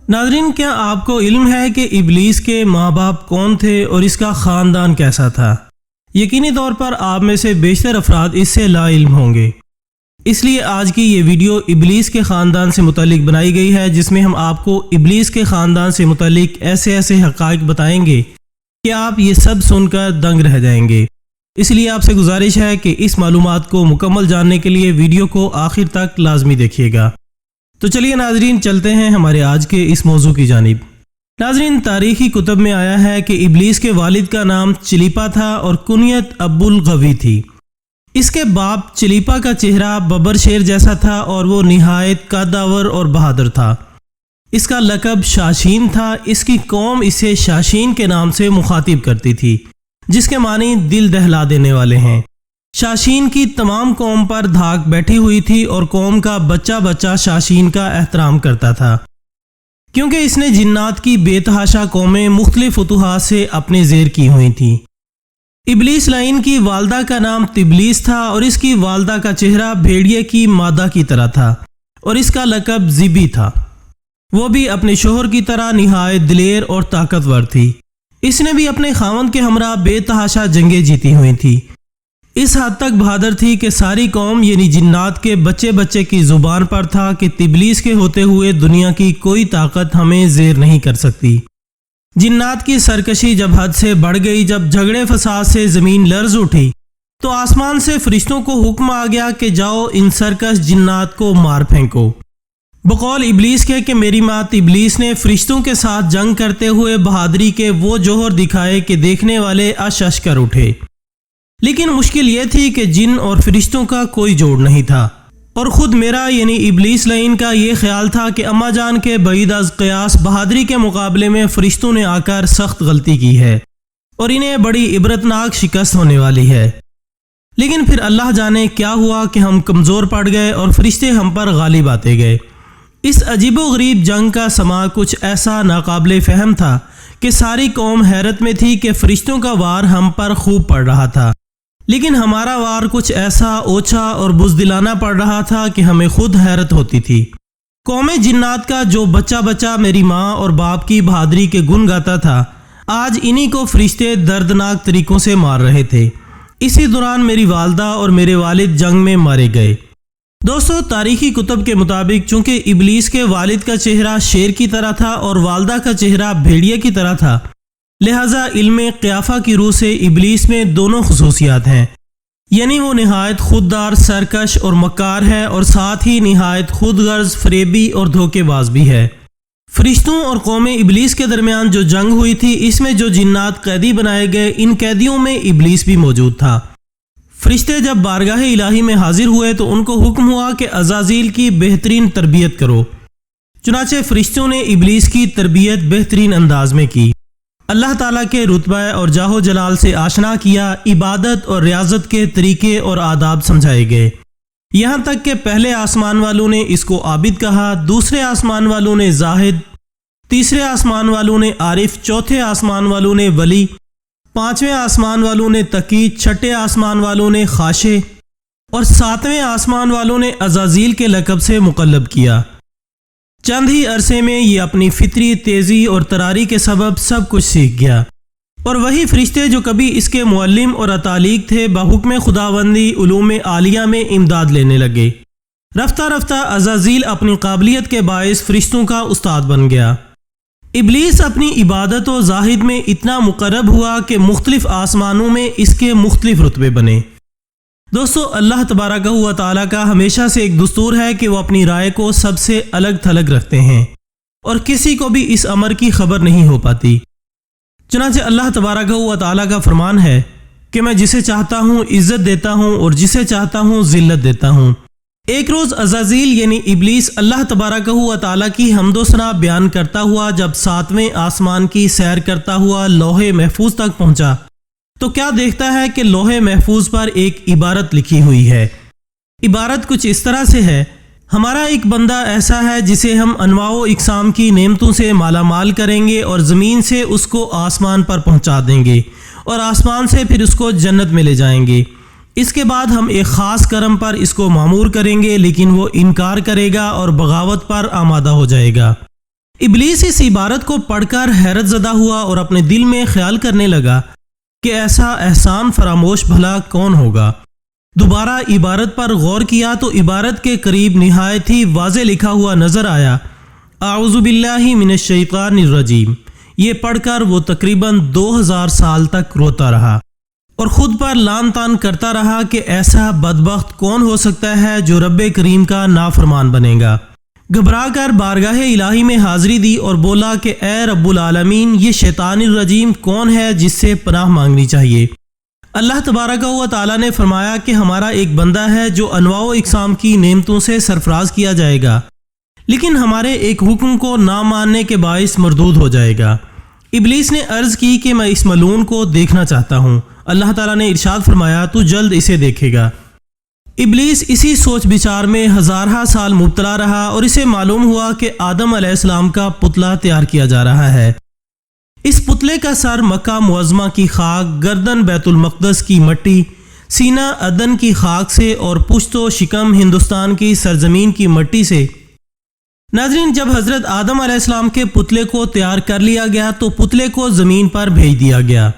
ناظرین، کیا آپ کو علم ہے کہ ابلیس کے ماں باپ کون تھے اور اس کا خاندان کیسا تھا؟ یقینی طور پر آپ میں سے بیشتر افراد اس سے لا علم ہوں گے، اس لیے آج کی یہ ویڈیو ابلیس کے خاندان سے متعلق بنائی گئی ہے، جس میں ہم آپ کو ابلیس کے خاندان سے متعلق ایسے حقائق بتائیں گے کہ آپ یہ سب سن کر دنگ رہ جائیں گے۔ اس لیے آپ سے گزارش ہے کہ اس معلومات کو مکمل جاننے کے لیے ویڈیو کو آخر تک لازمی دیکھیے گا۔ تو چلیے ناظرین، چلتے ہیں ہمارے آج کے اس موضوع کی جانب۔ ناظرین، تاریخی کتب میں آیا ہے کہ ابلیس کے والد کا نام چلیپا تھا اور کنیت ابو الغوی تھی۔ اس کے باپ چلیپا کا چہرہ ببر شیر جیسا تھا اور وہ نہایت قدآور اور بہادر تھا۔ اس کا لقب شاشین تھا۔ اس کی قوم اسے شاشین کے نام سے مخاطب کرتی تھی، جس کے معنی دل دہلا دینے والے ہیں۔ شاشین کی تمام قوم پر دھاک بیٹھی ہوئی تھی اور قوم کا بچہ بچہ شاشین کا احترام کرتا تھا، کیونکہ اس نے جنات کی بے تحاشا قومیں مختلف فتوحات سے اپنے زیر کی ہوئی تھیں۔ ابلیس لعین کی والدہ کا نام تبلیس تھا اور اس کی والدہ کا چہرہ بھیڑیے کی مادہ کی طرح تھا اور اس کا لقب زبی تھا۔ وہ بھی اپنے شوہر کی طرح نہایت دلیر اور طاقتور تھی۔ اس نے بھی اپنے خاوند کے ہمراہ بے تحاشا جنگیں جیتی ہوئی تھی۔ اس حد تک بہادر تھی کہ ساری قوم یعنی جنات کے بچے بچے کی زبان پر تھا کہ تبلیس کے ہوتے ہوئے دنیا کی کوئی طاقت ہمیں زیر نہیں کر سکتی۔ جنات کی سرکشی جب حد سے بڑھ گئی، جب جھگڑے فساد سے زمین لرز اٹھی، تو آسمان سے فرشتوں کو حکم آ گیا کہ جاؤ ان سرکش جنات کو مار پھینکو۔ بقول ابلیس کے کہ میری ماں ابلیس نے فرشتوں کے ساتھ جنگ کرتے ہوئے بہادری کے وہ جوہر دکھائے کہ دیکھنے والے اشش کر اٹھے۔ لیکن مشکل یہ تھی کہ جن اور فرشتوں کا کوئی جوڑ نہیں تھا، اور خود میرا یعنی ابلیس لعین کا یہ خیال تھا کہ اما جان کے بعید از قیاس بہادری کے مقابلے میں فرشتوں نے آ کر سخت غلطی کی ہے اور انہیں بڑی عبرتناک شکست ہونے والی ہے۔ لیکن پھر اللہ جانے کیا ہوا کہ ہم کمزور پڑ گئے اور فرشتے ہم پر غالب آتے گئے۔ اس عجیب و غریب جنگ کا سما کچھ ایسا ناقابل فہم تھا کہ ساری قوم حیرت میں تھی کہ فرشتوں کا وار ہم پر خوب پڑ رہا تھا، لیکن ہمارا وار کچھ ایسا اوچھا اور بزدلانہ پڑ رہا تھا کہ ہمیں خود حیرت ہوتی تھی۔ قوم جنات کا جو بچہ بچہ میری ماں اور باپ کی بہادری کے گن گاتا تھا، آج انہی کو فرشتے دردناک طریقوں سے مار رہے تھے۔ اسی دوران میری والدہ اور میرے والد جنگ میں مارے گئے۔ دوستو، تاریخی کتب کے مطابق چونکہ ابلیس کے والد کا چہرہ شیر کی طرح تھا اور والدہ کا چہرہ بھیڑیے کی طرح تھا، لہٰذا علم قیافہ کی روح سے ابلیس میں دونوں خصوصیات ہیں، یعنی وہ نہایت خوددار، سرکش اور مکار ہے، اور ساتھ ہی نہایت خود غرض، فریبی اور دھوکے باز بھی ہے۔ فرشتوں اور قوم ابلیس کے درمیان جو جنگ ہوئی تھی، اس میں جو جنات قیدی بنائے گئے، ان قیدیوں میں ابلیس بھی موجود تھا۔ فرشتے جب بارگاہ الہی میں حاضر ہوئے تو ان کو حکم ہوا کہ عزازیل کی بہترین تربیت کرو۔ چنانچہ فرشتوں نے ابلیس کی تربیت بہترین انداز میں کی، اللہ تعالیٰ کے رتبہ اور جاہ و جلال سے آشنا کیا، عبادت اور ریاضت کے طریقے اور آداب سمجھائے گئے، یہاں تک کہ پہلے آسمان والوں نے اس کو عابد کہا، دوسرے آسمان والوں نے زاہد، تیسرے آسمان والوں نے عارف، چوتھے آسمان والوں نے ولی، پانچویں آسمان والوں نے تقی، چھٹے آسمان والوں نے خاشع اور ساتویں آسمان والوں نے عزازیل کے لقب سے مقلب کیا۔ چند ہی عرصے میں یہ اپنی فطری تیزی اور تراری کے سبب سب کچھ سیکھ گیا، اور وہی فرشتے جو کبھی اس کے معلم اور اتالیق تھے، بحکم خداوندی علوم عالیہ میں امداد لینے لگے۔ رفتہ رفتہ عزازیل اپنی قابلیت کے باعث فرشتوں کا استاد بن گیا۔ ابلیس اپنی عبادت و زاہد میں اتنا مقرب ہوا کہ مختلف آسمانوں میں اس کے مختلف رتبے بنے۔ دوستو، اللہ تبارک و تعالیٰ کا ہمیشہ سے ایک دستور ہے کہ وہ اپنی رائے کو سب سے الگ تھلگ رکھتے ہیں اور کسی کو بھی اس امر کی خبر نہیں ہو پاتی۔ چنانچہ اللہ تبارک و تعالیٰ کا فرمان ہے کہ میں جسے چاہتا ہوں عزت دیتا ہوں اور جسے چاہتا ہوں ذلت دیتا ہوں۔ ایک روز عزازیل یعنی ابلیس اللہ تبارک و تعالیٰ کی حمد و ثنا بیان کرتا ہوا جب ساتویں آسمان کی سیر کرتا ہوا لوح محفوظ تک پہنچا تو کیا دیکھتا ہے کہ لوح محفوظ پر ایک عبارت لکھی ہوئی ہے۔ عبارت کچھ اس طرح سے ہے: ہمارا ایک بندہ ایسا ہے جسے ہم انواع و اقسام کی نعمتوں سے مالا مال کریں گے اور زمین سے اس کو آسمان پر پہنچا دیں گے اور آسمان سے پھر اس کو جنت میں لے جائیں گے۔ اس کے بعد ہم ایک خاص کرم پر اس کو معمور کریں گے، لیکن وہ انکار کرے گا اور بغاوت پر آمادہ ہو جائے گا۔ ابلیس اس عبارت کو پڑھ کر حیرت زدہ ہوا اور اپنے دل میں خیال کرنے لگا کہ ایسا احسان فراموش بھلا کون ہوگا۔ دوبارہ عبارت پر غور کیا تو عبارت کے قریب نہایت ہی واضح لکھا ہوا نظر آیا، اعوذ باللہ من الشیطان الرجیم۔ یہ پڑھ کر وہ تقریباً 2000 سال تک روتا رہا اور خود پر لعن طعن کرتا رہا کہ ایسا بدبخت کون ہو سکتا ہے جو رب کریم کا نافرمان بنے گا۔ گھبرا کر بارگاہ الہی میں حاضری دی اور بولا کہ اے رب العالمین، یہ شیطان الرجیم کون ہے جس سے پناہ مانگنی چاہیے؟ اللہ تبارک و تعالیٰ نے فرمایا کہ ہمارا ایک بندہ ہے جو انواع و اقسام کی نعمتوں سے سرفراز کیا جائے گا، لیکن ہمارے ایک حکم کو نہ ماننے کے باعث مردود ہو جائے گا۔ ابلیس نے عرض کی کہ میں اس ملعون کو دیکھنا چاہتا ہوں۔ اللہ تعالیٰ نے ارشاد فرمایا تو جلد اسے دیکھے گا۔ ابلیس اسی سوچ بچار میں ہزارہ سال مبتلا رہا اور اسے معلوم ہوا کہ آدم علیہ السلام کا پتلا تیار کیا جا رہا ہے۔ اس پتلے کا سر مکہ معظمہ کی خاک، گردن بیت المقدس کی مٹی، سینہ عدن کی خاک سے اور پشت و شکم ہندوستان کی سرزمین کی مٹی سے۔ ناظرین، جب حضرت آدم علیہ السلام کے پتلے کو تیار کر لیا گیا تو پتلے کو زمین پر بھیج دیا گیا۔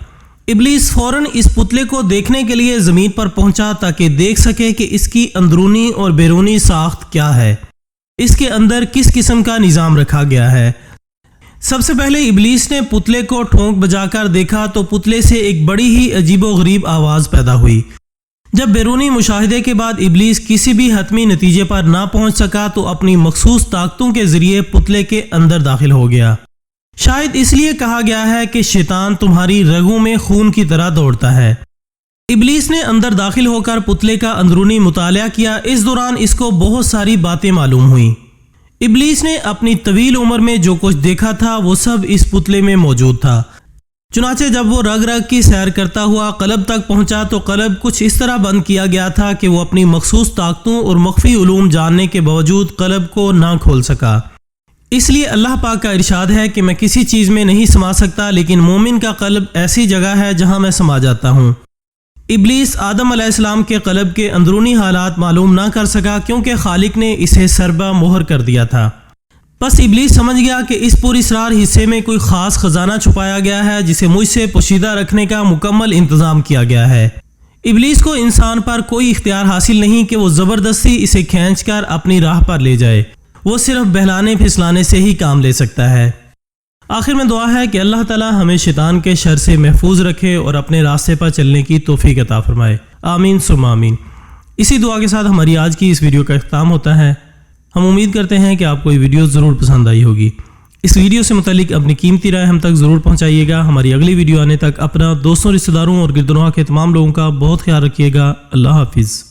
ابلیس فوراً اس پتلے کو دیکھنے کے لیے زمین پر پہنچا تاکہ دیکھ سکے کہ اس کی اندرونی اور بیرونی ساخت کیا ہے، اس کے اندر کس قسم کا نظام رکھا گیا ہے۔ سب سے پہلے ابلیس نے پتلے کو ٹھونک بجا کر دیکھا تو پتلے سے ایک بڑی ہی عجیب و غریب آواز پیدا ہوئی۔ جب بیرونی مشاہدے کے بعد ابلیس کسی بھی حتمی نتیجے پر نہ پہنچ سکا تو اپنی مخصوص طاقتوں کے ذریعے پتلے کے اندر داخل ہو گیا۔ شاید اس لیے کہا گیا ہے کہ شیطان تمہاری رگوں میں خون کی طرح دوڑتا ہے۔ ابلیس نے اندر داخل ہو کر پتلے کا اندرونی مطالعہ کیا۔ اس دوران اس کو بہت ساری باتیں معلوم ہوئیں۔ ابلیس نے اپنی طویل عمر میں جو کچھ دیکھا تھا وہ سب اس پتلے میں موجود تھا۔ چنانچہ جب وہ رگ رگ کی سیر کرتا ہوا قلب تک پہنچا تو قلب کچھ اس طرح بند کیا گیا تھا کہ وہ اپنی مخصوص طاقتوں اور مخفی علوم جاننے کے باوجود قلب کو نہ کھول سکا۔ اس لیے اللہ پاک کا ارشاد ہے کہ میں کسی چیز میں نہیں سما سکتا، لیکن مومن کا قلب ایسی جگہ ہے جہاں میں سما جاتا ہوں۔ ابلیس آدم علیہ السلام کے قلب کے اندرونی حالات معلوم نہ کر سکا کیونکہ خالق نے اسے سربہ مہر کر دیا تھا۔ بس ابلیس سمجھ گیا کہ اس پراسرار حصے میں کوئی خاص خزانہ چھپایا گیا ہے جسے مجھ سے پوشیدہ رکھنے کا مکمل انتظام کیا گیا ہے۔ ابلیس کو انسان پر کوئی اختیار حاصل نہیں کہ وہ زبردستی اسے کھینچ کر اپنی راہ پر لے جائے، وہ صرف بہلانے پھسلانے سے ہی کام لے سکتا ہے۔ آخر میں دعا ہے کہ اللہ تعالی ہمیں شیطان کے شر سے محفوظ رکھے اور اپنے راستے پر چلنے کی توفیق عطا فرمائے، آمین ثم آمین۔ اسی دعا کے ساتھ ہماری آج کی اس ویڈیو کا اختتام ہوتا ہے۔ ہم امید کرتے ہیں کہ آپ کو یہ ویڈیو ضرور پسند آئی ہوگی۔ اس ویڈیو سے متعلق اپنی قیمتی رائے ہم تک ضرور پہنچائیے گا۔ ہماری اگلی ویڈیو آنے تک اپنا، دوستوں، رشتہ داروں اور گرد و نواح کے تمام لوگوں کا بہت خیال رکھیے گا۔ اللہ حافظ۔